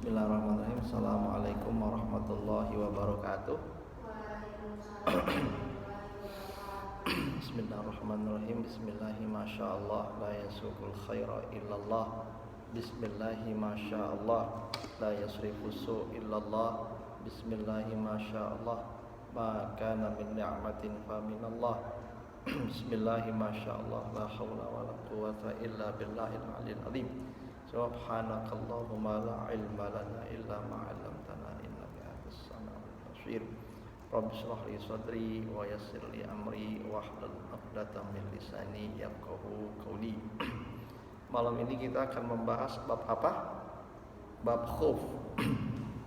Bismillahirrahmanirrahim. Assalamualaikum warahmatullahi wabarakatuh. Bismillahirrahmanirrahim. Bismillahi masyaallah la yasukul khaira illallah. Bismillahi masyaallah la yasrifu su illallah. Bismillahi masyaallah ma kana min ni'matin fa minallah. Bismillahi masyaallah la haula wala quwwata illa billahil aliyyil azim. Subhanakallahumma la ilma lana illa ma 'allamtana innaka antas samiul basir. Rabbi shrah li sadri wa yassir li amri wahlul 'uqdatam min lisani yafqahu qawli. Malam ini kita akan membahas bab apa? Bab khuf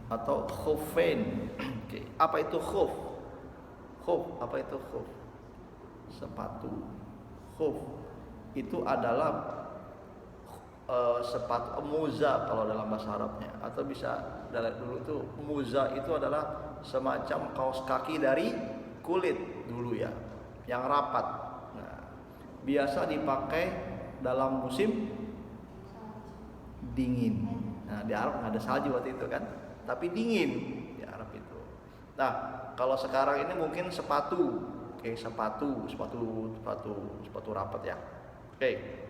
atau khufain. Oke, apa itu khuf? Khuf, apa itu khuf? Sepatu. Khuf itu adalah sepatu muza kalau dalam bahasa Arabnya, atau bisa dari dulu itu muza itu adalah semacam kaos kaki dari kulit dulu ya, yang rapat. Nah, biasa dipakai dalam musim dingin. Nah, di Arab nggak ada salju waktu itu kan, tapi dingin di Arab itu. Nah, kalau sekarang ini mungkin sepatu, kayak sepatu rapat ya. Oke.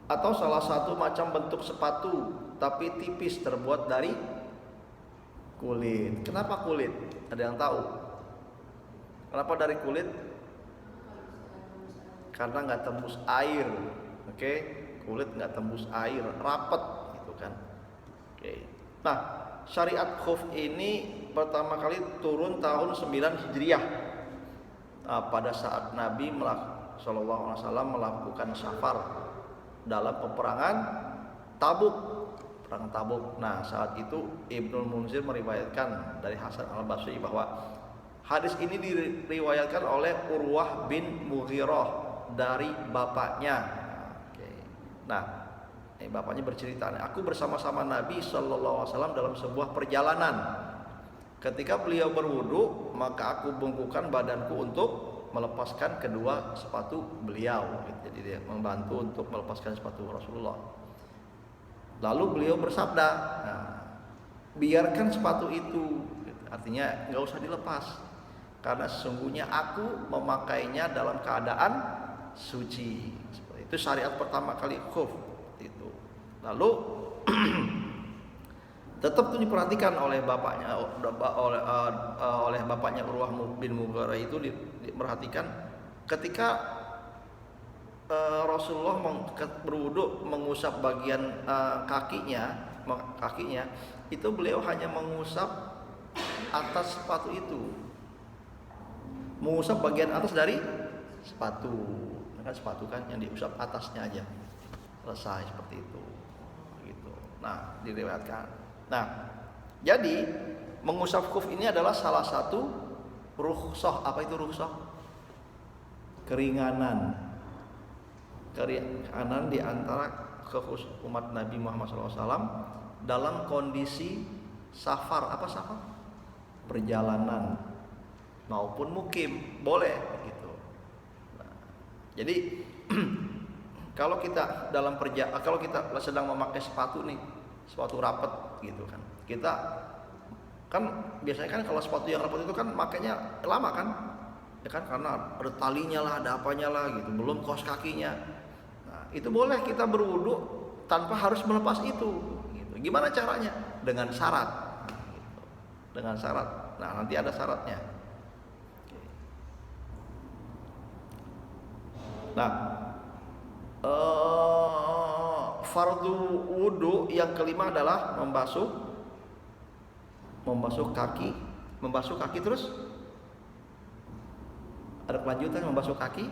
Atau salah satu macam bentuk sepatu tapi tipis terbuat dari kulit. Kenapa kulit? Ada yang tahu? Kenapa dari kulit? Karena nggak tembus air. Oke, kulit nggak tembus air, rapet gitu kan. Oke. Nah, syariat khuf ini pertama kali turun tahun 9 Hijriah. Nah, pada saat Nabi sallallahu alaihi wasallam melakukan safar dalam peperangan Tabuk, perang Tabuk. Nah, saat itu Ibnul Munzir meriwayatkan dari Hasan Al-Basri bahwa hadis ini diriwayatkan oleh Urwah bin Mughirah dari bapaknya. Nah, bapaknya bercerita, aku bersama-sama Nabi sallallahu alaihi wasallam dalam sebuah perjalanan. Ketika beliau berwudu, maka aku bungkukkan badanku untuk melepaskan kedua sepatu beliau. Jadi dia membantu untuk melepaskan sepatu Rasulullah. Lalu beliau bersabda, biarkan sepatu itu, artinya nggak usah dilepas, karena sesungguhnya aku memakainya dalam keadaan suci. Seperti itu syariat pertama kali khuf itu. Lalu tetap itu diperhatikan oleh bapaknya, oleh bapaknya Urwah bin Mughirah itu diperhatikan ketika Rasulullah berwudu mengusap bagian kakinya itu beliau hanya mengusap atas sepatu itu, mengusap bagian atas dari sepatu. Kan sepatu kan yang diusap atasnya aja, selesai seperti itu. Gitu. Nah, diriwayatkan. Nah, jadi mengusap khuf ini adalah salah satu rukhsah. Apa itu rukhsah? Keringanan di antara khusus umat Nabi Muhammad SAW dalam kondisi safar. Apa safar? Perjalanan maupun mukim, boleh gitu. Nah, jadi kalau kita sedang memakai sepatu nih, sepatu rapat gitu kan, kita kan biasanya kan kalau sepatu yang rapat itu kan makanya lama kan, ya kan, karena ada talinya lah, ada apanya lah gitu, belum kaos kakinya. Nah, itu boleh kita berwudu tanpa harus melepas itu gitu. Gimana caranya? Dengan syarat gitu. Dengan syarat. Nah, nanti ada syaratnya. Nah, fardu wudu yang kelima adalah membasuh kaki terus ada kelanjutan, membasuh kaki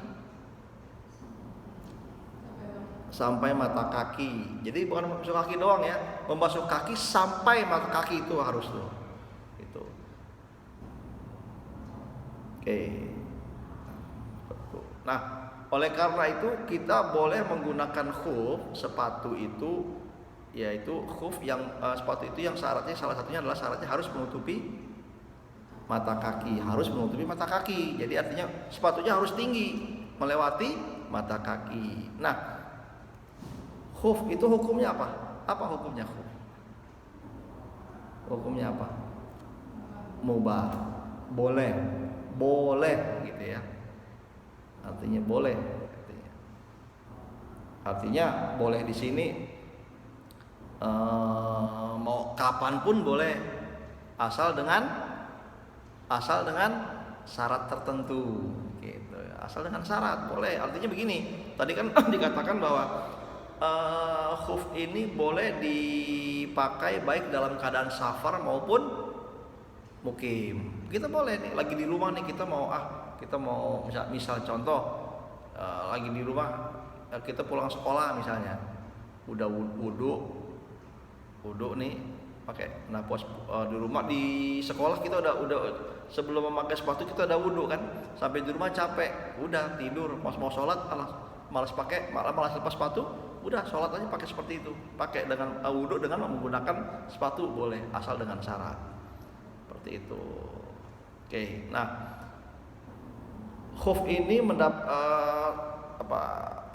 sampai mata kaki. Jadi bukan membasuh kaki doang ya, membasuh kaki sampai mata kaki itu harus tuh. Itu. Oke. Nah, oleh karena itu kita boleh menggunakan khuf, sepatu itu, yaitu khuf yang sepatu itu yang syaratnya, salah satunya adalah syaratnya harus menutupi mata kaki, Jadi artinya sepatunya harus tinggi melewati mata kaki. Nah, khuf itu hukumnya apa? Apa hukumnya khuf? Hukumnya apa? Mubah. Boleh. Boleh gitu ya. Artinya boleh. Artinya boleh di sini mau kapanpun boleh, asal dengan syarat tertentu gitu. Asal dengan syarat boleh. Artinya begini, tadi kan dikatakan bahwa khuf ini boleh dipakai baik dalam keadaan safar maupun mukim. Kita boleh nih, lagi di rumah nih, kita mau misal contoh, lagi di rumah, kita pulang sekolah misalnya, udah wudhu nih pakai, nah pas di rumah, di sekolah kita udah sebelum memakai sepatu kita udah wudhu kan, sampai di rumah capek, udah tidur, pas mau sholat malas lepas sepatu, udah sholat aja pakai seperti itu, pakai dengan wudhu dengan menggunakan sepatu boleh, asal dengan syarat seperti itu. Oke, nah khuf ini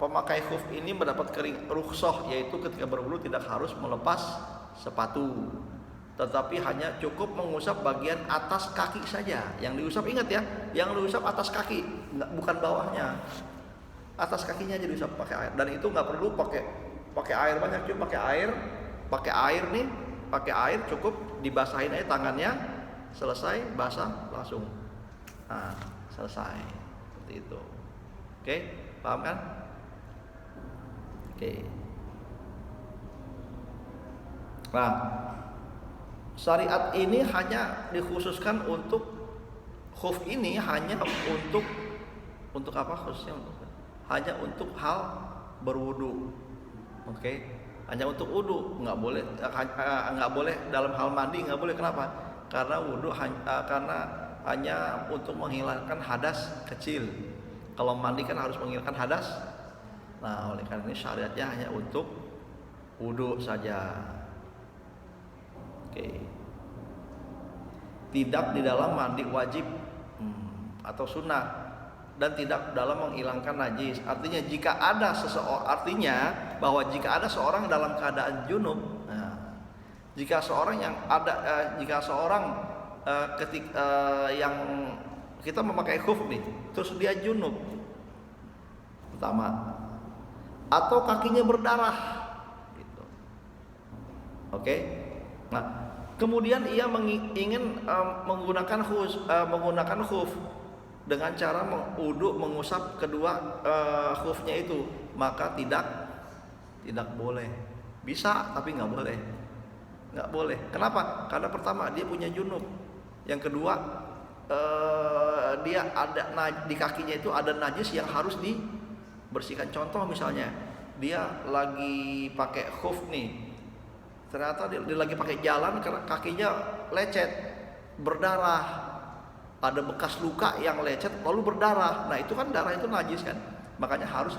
pemakai khuf ini mendapat rukhsah, yaitu ketika berwudu tidak harus melepas sepatu, tetapi hanya cukup mengusap bagian atas kaki saja. Yang diusap, ingat ya, yang diusap atas kaki, bukan bawahnya. Atas kakinya aja diusap pakai air, dan itu nggak perlu pakai air banyak, cuma pakai air cukup dibasahin aja tangannya, selesai basah langsung, nah selesai seperti itu. Oke, paham kan? Oke. Nah, syariat ini hanya dikhususkan untuk khuf ini, hanya untuk apa khususnya? Hanya untuk hal berwudu. Oke, hanya untuk wudu, nggak boleh dalam hal mandi, nggak boleh. Kenapa? Karena wudu karena hanya untuk menghilangkan hadas kecil. Kalau mandi kan harus menghilangkan hadas. Nah, oleh karena ini syariatnya hanya untuk wudu saja. Oke. Tidak di dalam mandi wajib atau sunnah, dan tidak dalam menghilangkan najis. Artinya jika ada seorang dalam keadaan junub, jika seorang yang kita memakai khuf nih, terus dia junub pertama, atau kakinya berdarah gitu. Oke. Nah, kemudian ia ingin menggunakan khuf dengan cara mengusap kedua khufnya itu, maka tidak boleh. Bisa tapi nggak boleh. Kenapa? Karena pertama dia punya junub, yang kedua dia ada di kakinya itu ada najis yang harus dibersihkan. Contoh misalnya dia lagi pakai khuf nih, ternyata dia lagi pakai jalan karena kakinya lecet, berdarah, ada bekas luka yang lecet lalu berdarah. Nah itu kan darah itu najis kan, makanya harus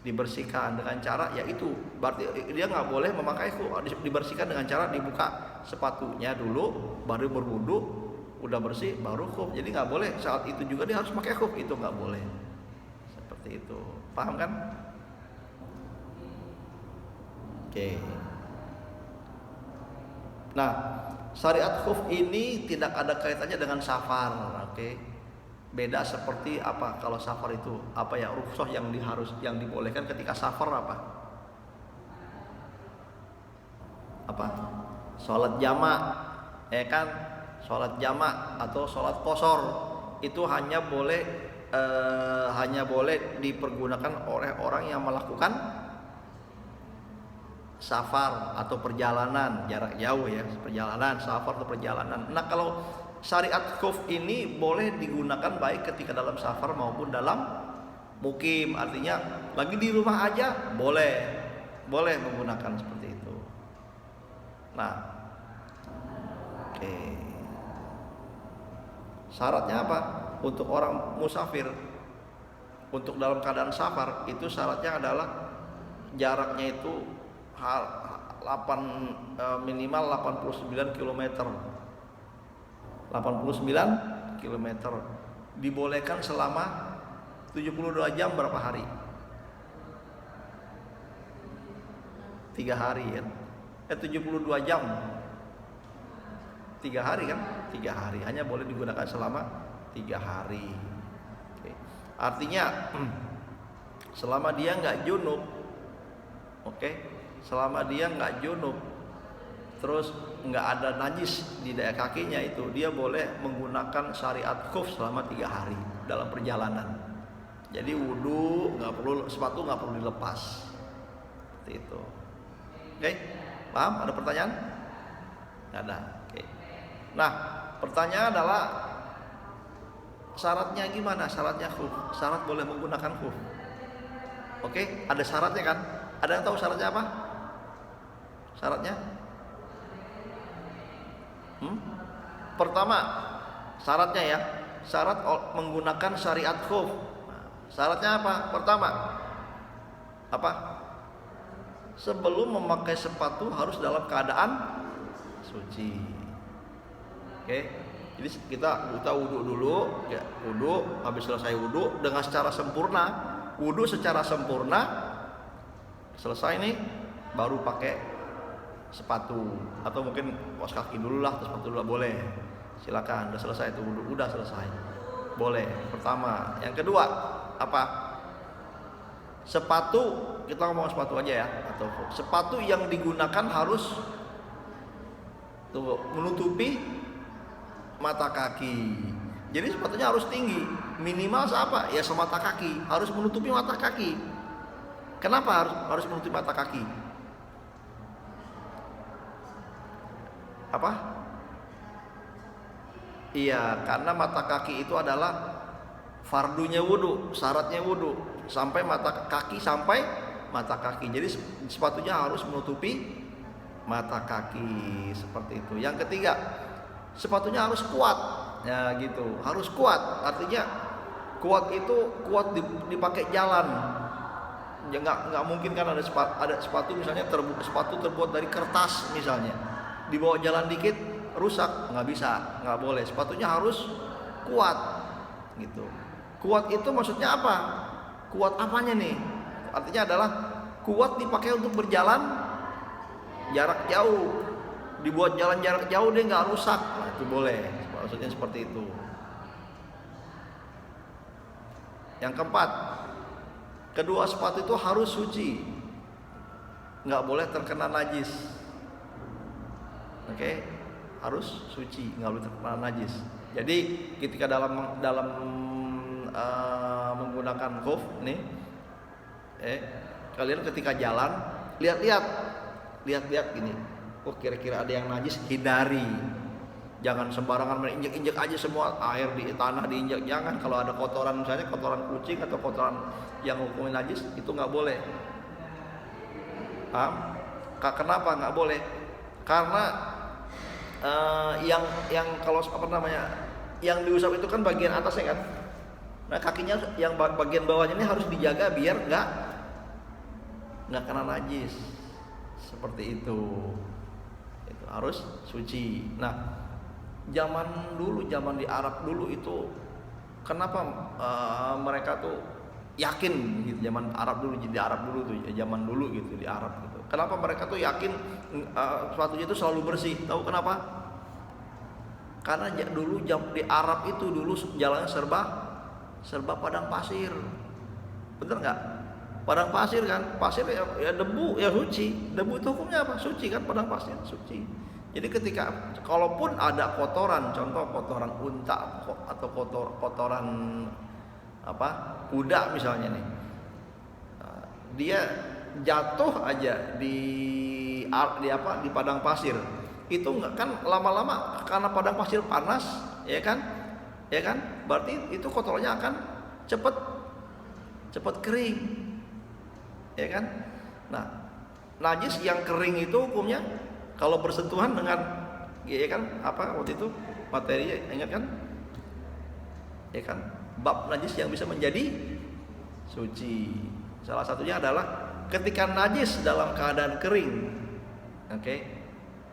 dibersihkan dengan cara yaitu, berarti dia nggak boleh memakai khuf. Dibersihkan dengan cara dibuka sepatunya dulu, baru berwudu, udah bersih baru khuf. Jadi nggak boleh saat itu juga dia harus pakai khuf, itu nggak boleh. Seperti itu, paham kan? Oke. Nah, syariat khuf ini tidak ada kaitannya dengan safar. Oke. Beda seperti apa kalau safar itu, apa ya rukhsah yang dibolehkan ketika safar apa? Sholat jamak, kan? Sholat jamak atau sholat qashar itu hanya boleh dipergunakan oleh orang yang melakukan safar atau perjalanan jarak jauh ya, perjalanan safar atau perjalanan. Nah, kalau syariat khuf ini boleh digunakan baik ketika dalam safar maupun dalam mukim. Artinya lagi di rumah aja boleh menggunakan seperti itu. Nah, oke. Syaratnya apa? Untuk orang musafir, untuk dalam keadaan safar itu syaratnya adalah jaraknya itu minimal 89 km. 89 km. Dibolehkan selama 72 jam berapa hari? 3 hari kan. 72 jam. 3 hari kan? 3 hari. Hanya boleh digunakan selama 3 hari. Oke. Artinya selama dia nggak junub, oke, selama dia nggak junub, terus nggak ada najis di daerah kakinya itu, dia boleh menggunakan syariat khuf selama 3 hari dalam perjalanan. Jadi wudu nggak perlu, sepatu nggak perlu dilepas, seperti itu. Oke, paham? Ada pertanyaan? Nggak ada. Oke. Nah, pertanyaan adalah syaratnya gimana? Syaratnya khuf, syarat boleh menggunakan khuf. Oke, ada syaratnya kan? Ada yang tahu syaratnya apa? Syaratnya? Pertama, syaratnya ya, syarat menggunakan syariat khuf. Nah, syaratnya apa? Pertama, apa? Sebelum memakai sepatu harus dalam keadaan suci. Oke, jadi kita wudu dulu, ya wudu, habis selesai wudu dengan secara sempurna. Wudu secara sempurna, selesai nih baru pakai sepatu, atau mungkin kaos kaki dulu lah, terus sepatu dulu boleh. Silakan, udah selesai itu wudu, udah selesai, boleh. Pertama, yang kedua apa? Sepatu, kita ngomong sepatu aja ya, atau sepatu yang digunakan harus tuh menutupi mata kaki. Jadi sepatunya harus tinggi, minimal apa? Ya semata kaki, harus menutupi mata kaki. Kenapa harus menutupi mata kaki? Apa? Iya, karena mata kaki itu adalah fardunya wudu, syaratnya wudu, sampai mata kaki, sampai mata kaki. Jadi sepatunya harus menutupi mata kaki, seperti itu. Yang ketiga, sepatunya harus kuat. Ya gitu, harus kuat. Artinya kuat itu kuat dipakai jalan. Ya nggak mungkin kan ada sepatu misalnya sepatu terbuat dari kertas misalnya, dibawa jalan dikit rusak, nggak bisa, nggak boleh. Sepatunya harus kuat gitu. Kuat itu maksudnya apa? Kuat apanya nih? Artinya adalah kuat dipakai untuk berjalan jarak jauh, dibuat jalan jarak jauh dia nggak rusak, nah, itu boleh. Maksudnya seperti itu. Yang keempat, kedua sepatu itu harus suci, nggak boleh terkena najis. Oke, harus suci, nggak boleh terkena najis. Jadi ketika dalam menggunakan khuf nih, kalian ketika jalan lihat-lihat gini, oh kira-kira ada yang najis, hindari. Jangan sembarangan menginjek-injek aja semua air di tanah diinjek, jangan. Kalau ada kotoran misalnya kotoran kucing atau kotoran yang hukumnya najis, itu nggak boleh. Kenapa nggak boleh? Karena yang kalau apa namanya, yang diusap itu kan bagian atasnya kan. Nah kakinya yang bagian bawahnya ini harus dijaga biar nggak kena najis, seperti itu. Itu harus suci. Nah zaman di Arab dulu itu kenapa mereka tuh yakin gitu, zaman Arab dulu tuh zaman dulu gitu di Arab gitu. Kenapa mereka tuh yakin sepatunya itu selalu bersih? Tahu kenapa? Karena dulu di Arab itu dulu jalannya serba padang pasir. Bener nggak? Padang pasir kan, pasir ya debu ya suci. Debu itu hukumnya apa? Suci kan, padang pasir suci. Jadi ketika kalaupun ada kotoran, contoh kotoran unta atau kotoran apa kuda misalnya nih, dia jatuh aja di padang pasir, itu nggak kan lama-lama karena padang pasir panas, ya kan, berarti itu kotorannya akan cepet kering, ya kan. Nah najis yang kering itu hukumnya kalau bersentuhan dengan, ya kan, apa waktu itu materi, ingat kan, ya kan, bab najis yang bisa menjadi suci. Salah satunya adalah ketika najis dalam keadaan kering, oke,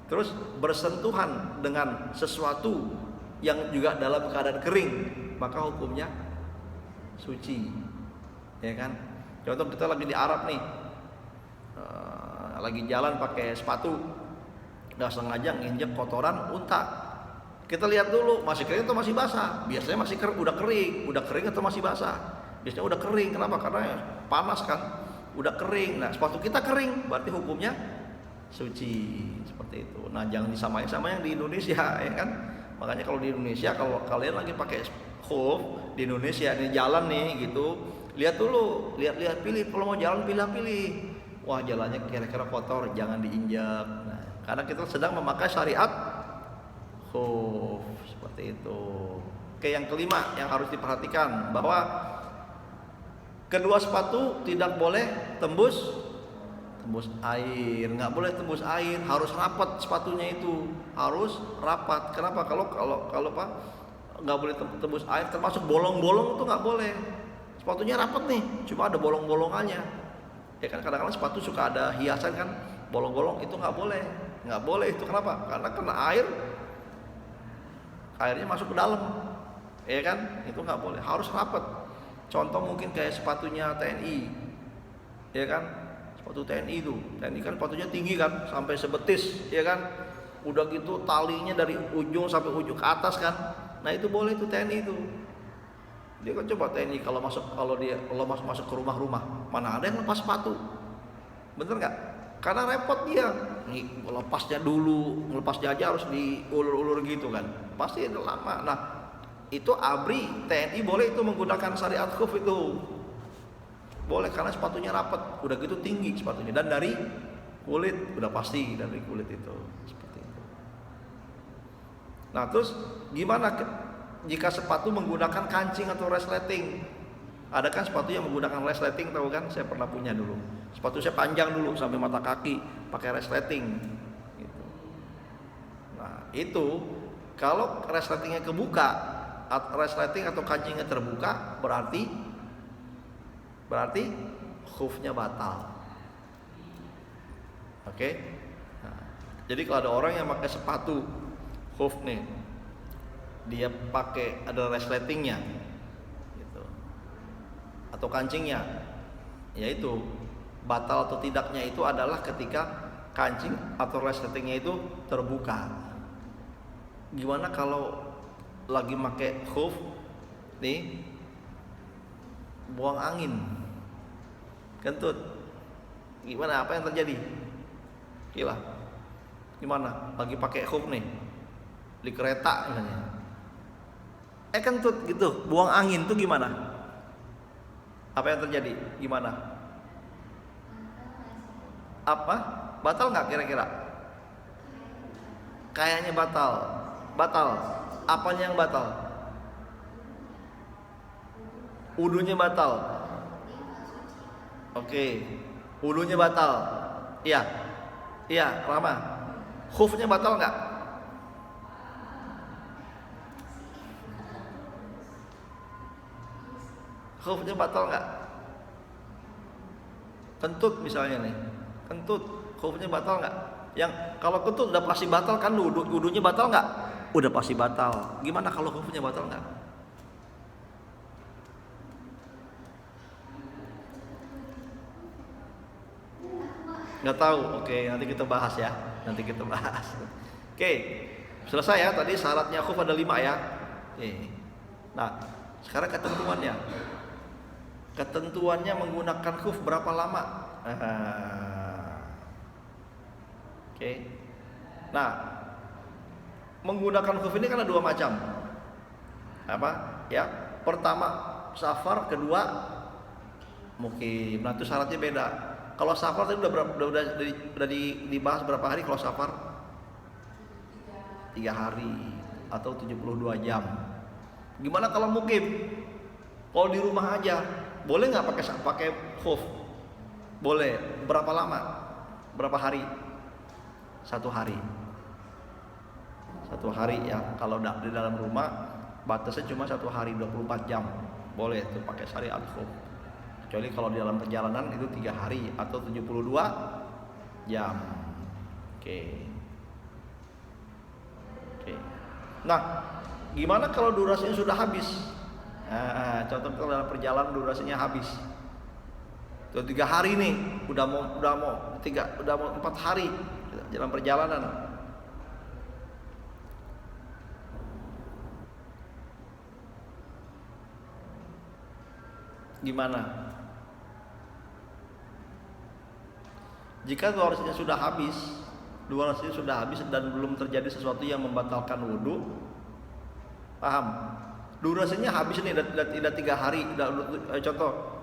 terus bersentuhan dengan sesuatu yang juga dalam keadaan kering, maka hukumnya suci, ya kan. Contoh kita lagi di Arab nih, lagi jalan pakai sepatu, nggak sengaja nginjek kotoran unta. Kita lihat dulu masih kering atau masih basah. Biasanya masih udah kering atau masih basah. Biasanya udah kering. Kenapa? Karena panas kan. Udah kering. Nah, sepatu kita kering, berarti hukumnya suci. Seperti itu. Nah, jangan disamain sama yang di Indonesia, ya kan? Makanya kalau di Indonesia, kalau kalian lagi pakai khuf di Indonesia nih jalan nih gitu, lihat dulu, lihat pilih. Kalau mau jalan pilih. Wah, jalannya kira-kira kotor, jangan diinjak. Nah, karena kita sedang memakai syariat khuf, seperti itu. Oke, yang kelima yang harus diperhatikan bahwa kedua sepatu tidak boleh tembus air, nggak boleh tembus air, harus rapat sepatunya itu, harus rapat. Kenapa? Kalau Pak nggak boleh tembus air, termasuk bolong-bolong itu nggak boleh. Sepatunya rapat nih, cuma ada bolong-bolongannya. Ya kan kadang-kadang sepatu suka ada hiasan kan, bolong-bolong itu nggak boleh itu. Kenapa? Karena kena airnya masuk ke dalam, ya kan? Itu nggak boleh, harus rapat. Contoh mungkin kayak sepatunya TNI, ya kan? Sepatu TNI itu, TNI kan sepatunya tinggi kan, sampai sebetis, ya kan? Udah gitu talinya dari ujung sampai ujung ke atas kan. Nah itu boleh itu TNI itu. Dia kan coba TNI kalau masuk ke rumah-rumah, mana ada yang lepas sepatu, bener nggak? Karena repot dia, nih lepasnya aja harus diulur-ulur gitu kan, pasti lama. Nah itu ABRI TNI boleh itu menggunakan syariat khuf itu, boleh karena sepatunya rapat, udah gitu tinggi sepatunya dan dari kulit, udah pasti dari kulit itu, seperti itu. Nah terus gimana jika sepatu menggunakan kancing atau resleting? Ada kan sepatu yang menggunakan resleting, tahu kan? Saya pernah punya dulu. Sepatu saya panjang dulu sampai mata kaki, pakai resleting. Gitu. Nah itu kalau resletingnya kebuka, resleting atau kancingnya terbuka, berarti khufnya batal. Oke? Nah, jadi kalau ada orang yang pakai sepatu khuf nih, dia pakai ada resletingnya gitu, atau kancingnya, yaitu batal atau tidaknya itu adalah ketika kancing atau resletingnya itu terbuka. Gimana kalau lagi pakai khuf nih, buang angin, kentut, gimana? Apa yang terjadi? Gila, gimana? Lagi pakai khuf nih di kereta misalnya, kentut gitu, buang angin tuh gimana? Apa yang terjadi? Gimana? Apa? Batal nggak kira-kira? Kayaknya batal. Apanya yang batal? Wudunya batal. Oke, wudunya batal. Iya, Rama. Khufnya batal nggak? Khufnya batal nggak? Kentut misalnya nih, khufnya batal nggak? Yang kalau kentut udah pasti batal kan, wudunya batal nggak? Udah pasti batal. Gimana kalau khufnya batal nggak? Nggak tahu. Oke, nanti kita bahas ya. Oke, selesai ya. Tadi syaratnya khuf ada 5 ya. Oke. Nah, sekarang ketentuannya menggunakan khuf berapa lama? Oke. Nah, menggunakan khuf ini kan ada 2 macam. Apa? Ya, pertama safar, kedua mukim. Nah, itu syaratnya beda. Kalau safar tadi udah dibahas berapa hari kalau safar? 3 hari atau 72 jam. Gimana kalau mukim? Kalau di rumah aja, boleh nggak pakai khuf? Boleh. Berapa lama? Berapa hari? 1 hari. 1 hari ya. Kalau di dalam rumah batasnya cuma 1 hari 24 jam. Boleh tuh pakai syariat khuf. Kecuali kalau di dalam perjalanan itu 3 hari atau 72 jam. Oke. Nah, gimana kalau durasinya sudah habis? Nah, contoh kalau dalam perjalanan durasinya habis. Tuh 3 hari nih, udah mau 4 hari dalam perjalanan. Gimana? Jika durasinya sudah habis dan belum terjadi sesuatu yang membatalkan wudhu, paham? Durasinya habis nih, udah 3 hari, contoh,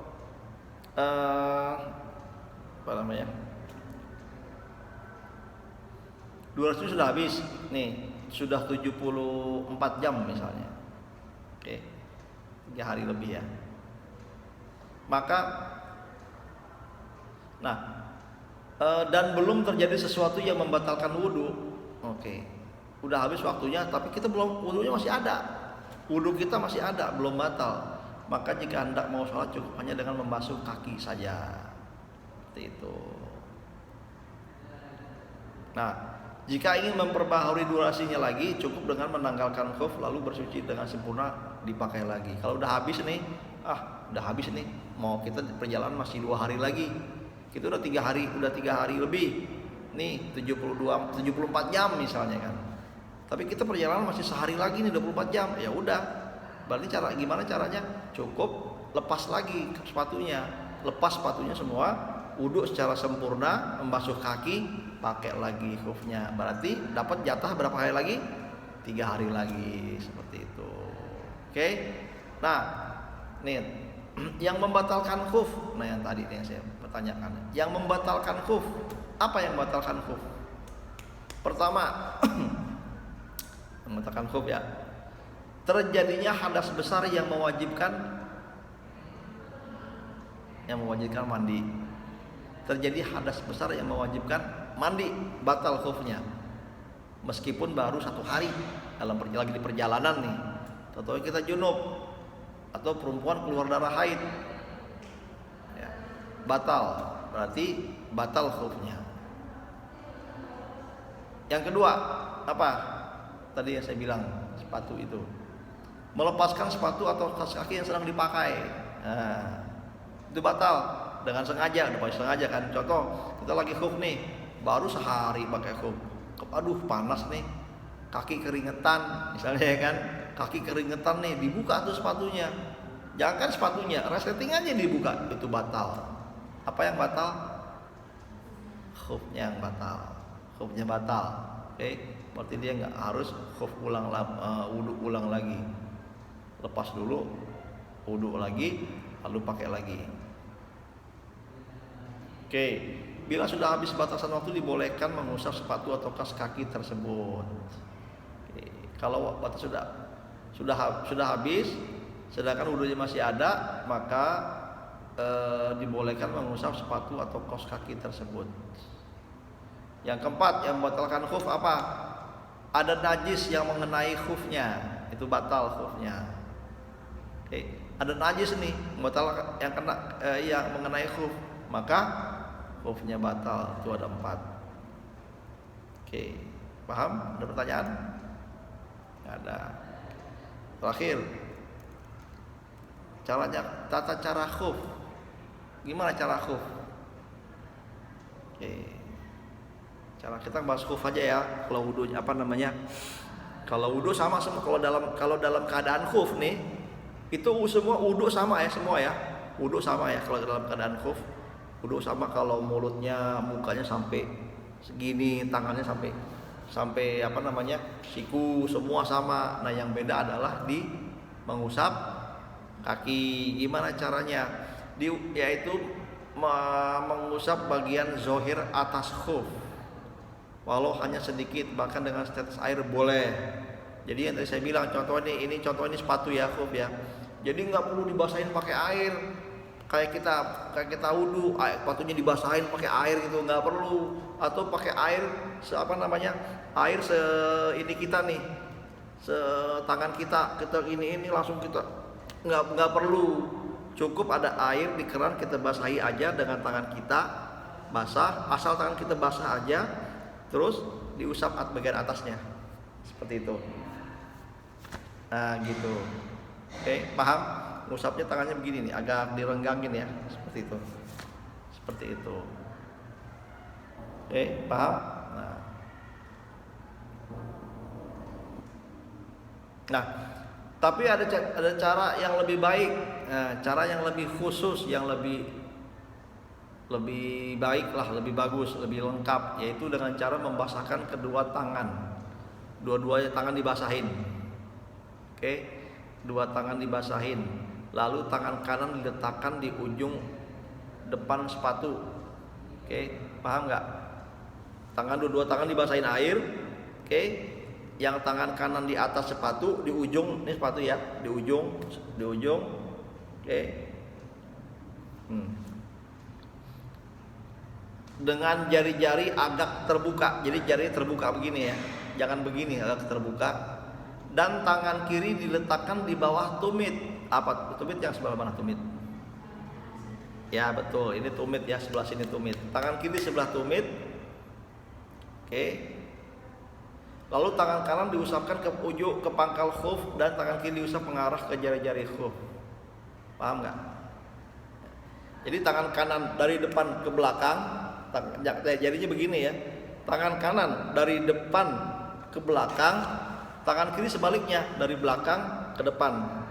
apa namanya? Durasinya sudah habis, nih, sudah 74 jam misalnya, oke, 3 hari lebih ya. Maka, dan belum terjadi sesuatu yang membatalkan wudhu. Oke, udah habis waktunya, tapi kita belum, wudhunya masih ada. Wudhu kita masih ada, belum batal. Maka jika hendak mau sholat cukup hanya dengan membasuh kaki saja. Seperti itu. Nah, jika ingin memperbaharui durasinya lagi, cukup dengan menanggalkan khuf lalu bersuci dengan sempurna, dipakai lagi. Kalau udah habis nih, mau kita perjalanan masih 2 hari lagi. Kita udah 3 hari lebih. Nih 74 jam misalnya kan. Tapi kita perjalanan masih sehari lagi nih, 24 jam. Ya udah. Berarti gimana caranya? Cukup lepas lagi sepatunya. Lepas sepatunya semua, wudhu secara sempurna, membasuh kaki, pakai lagi khufnya. Berarti dapat jatah berapa hari lagi? 3 hari lagi, seperti itu. Oke. Nah, nih yang membatalkan khuf. Nah, yang tadi yang saya pertanyakan. Yang membatalkan khuf. Apa yang membatalkan khuf? Pertama, membatalkan khuf ya. Terjadinya hadas besar yang mewajibkan mandi. Terjadi hadas besar yang mewajibkan mandi, batal khufnya. Meskipun baru 1 hari lagi di perjalanan nih. Atau kita junub, atau perempuan keluar darah haid, ya, batal, berarti batal khufnya. Yang kedua, apa? Tadi yang saya bilang, sepatu itu, melepaskan sepatu atau kaos kaki yang sedang dipakai, nah, itu batal dengan sengaja, kan. Contoh, kita lagi khuf nih, baru sehari pakai khuf, aduh panas nih, kaki keringetan, misalnya ya kan. Kaki keringetan nih, dibuka tuh sepatunya. Jangan kan sepatunya, resleting aja dibuka, itu batal. Apa yang batal? Khufnya yang batal. Khufnya batal. Oke, berarti dia nggak harus khuf wudhu ulang lagi. Lepas dulu, wudhu lagi, lalu pakai lagi. Oke, bila sudah habis batasan waktu dibolehkan mengusap sepatu atau kaos kaki tersebut. Oke, kalau batas sudah habis, sedangkan wudhunya masih ada, maka dibolehkan mengusap sepatu atau kaos kaki tersebut. Yang keempat, yang membatalkan khuf apa? Ada najis yang mengenai khufnya, itu batal khufnya. Oke, ada najis nih, membatalkan yang mengenai khuf, maka khufnya batal. Itu ada 4. Oke, paham? Ada pertanyaan? Nggak ada. Terakhir, tata cara khuf. Gimana cara khuf? Oke. Cara kita bahas khuf aja ya. Kalau wudu Kalau wudu sama kalau dalam keadaan khuf nih, itu semua wudu sama ya, Wudu sama ya kalau dalam keadaan khuf. Wudu sama kalau mukanya sampai segini, tangannya sampai siku, semua sama. Nah, yang beda adalah di mengusap kaki. Gimana caranya? Yaitu mengusap bagian zohir atas khuf, walau hanya sedikit, bahkan dengan setetes air boleh. Jadi yang tadi saya bilang, contoh ini sepatu ya, khuf ya. Jadi nggak perlu dibasahin pakai air. Kayak kita wudu, sepatunya dibasahin pakai air gitu, nggak perlu. Atau pakai air air ini kita nih, setangan kita ini langsung kita nggak perlu. Cukup ada air di keran, kita basahi aja dengan tangan kita basah, asal tangan kita basah aja, terus diusap bagian atasnya seperti itu. Nah gitu. Oke, paham? Ngusapnya tangannya begini nih, agak direnggangin ya, seperti itu. Seperti itu. Oke, paham? Nah, nah tapi ada cara yang lebih baik, cara yang lebih khusus, yang lebih baik lah, lebih bagus, lebih lengkap, yaitu dengan cara membasahkan kedua tangan. Dua-duanya tangan dibasahin. Oke, dua tangan dibasahin. Lalu tangan kanan diletakkan di ujung depan sepatu. Oke, paham nggak? Dua tangan dibasahin air. Oke, yang tangan kanan di atas sepatu, di ujung, ini sepatu ya, di ujung. Oke. Dengan jari-jari agak terbuka, jadi jari terbuka begini ya, jangan begini, agak terbuka. Dan tangan kiri diletakkan di bawah tumit. Apa tumit? Yang sebelah mana tumit? Ya betul, ini tumit ya, sebelah sini tumit. Tangan kiri sebelah tumit. Oke. Lalu tangan kanan diusapkan ke ujung, ke pangkal khuf, dan tangan kiri diusap mengarah ke jari-jari khuf. Paham nggak? Jadi tangan kanan dari depan ke belakang, jadinya begini ya. Tangan kanan dari depan ke belakang, tangan kiri sebaliknya dari belakang ke depan.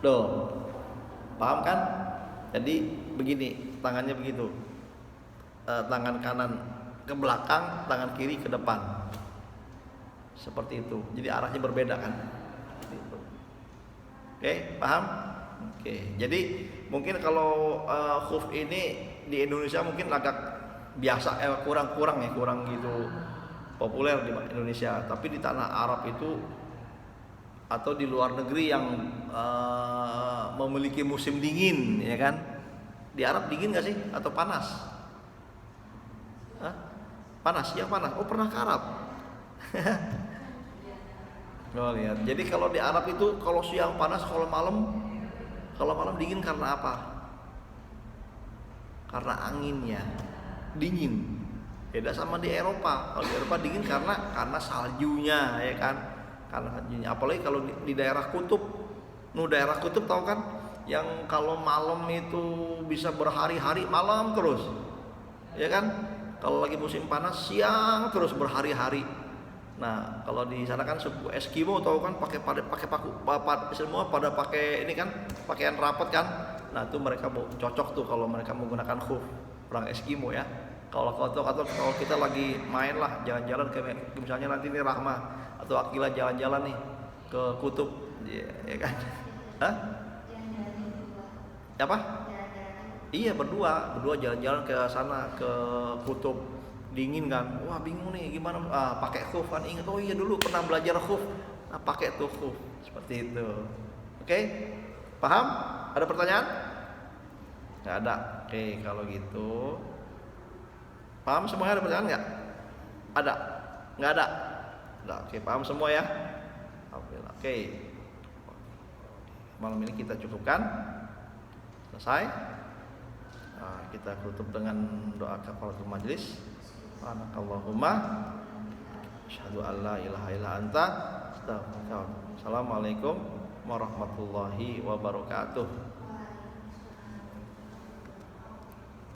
Loh, paham kan? Jadi begini, tangannya begitu. Tangan kanan ke belakang, tangan kiri ke depan. Seperti itu. Jadi arahnya berbeda kan? Oke, paham? Oke. Jadi mungkin kalau khuf ini di Indonesia mungkin agak biasa, kurang gitu populer di Indonesia. Tapi di tanah Arab itu atau di luar negeri yang memiliki musim dingin, ya kan? Di Arab dingin nggak sih? Atau panas? Hah? Panas? Ya panas. Oh pernah ke Arab? Oh lihat. Jadi kalau di Arab itu kalau siang panas, kalau malam dingin karena apa? Karena anginnya dingin. Beda sama di Eropa. Kalau di Eropa dingin karena saljunya, ya kan? Karena saljunya. Apalagi kalau di daerah kutub. Daerah kutub tahu kan? Yang kalau malam itu bisa berhari-hari malam terus. Ya kan? Kalau lagi musim panas siang terus berhari-hari. Nah, kalau di sana kan suku Eskimo tahu kan pakai paku, semua pada pakai ini kan, pakaian rapat kan. Nah, itu mereka cocok tuh kalau mereka menggunakan khuf, orang Eskimo ya. Kalau kita lagi main lah, jalan-jalan kayak misalnya nanti nih Rahma atau Akila jalan-jalan nih ke kutub, ya kan? Hah? Apa? Iya berdua jalan-jalan ke sana ke kutub, dingin kan? Wah bingung nih gimana? Pakai khuf kan? Ingat oh iya dulu pernah belajar khuf. Nah, pakai tuh khuf seperti itu. Oke? Paham? Ada pertanyaan? Nggak ada. Oke kalau gitu. Paham semuanya, ada pertanyaan nggak? Ada? Nggak ada? Nggak. Oke paham semua ya? Alhamdulillah. Oke. Malam ini kita cukupkan. Selesai. Nah, kita tutup dengan doa kafaratul majlis. Subhanakallahumma asyhadu an la ilaha illa anta astaghfiruka. Assalamualaikum warahmatullahi wabarakatuh.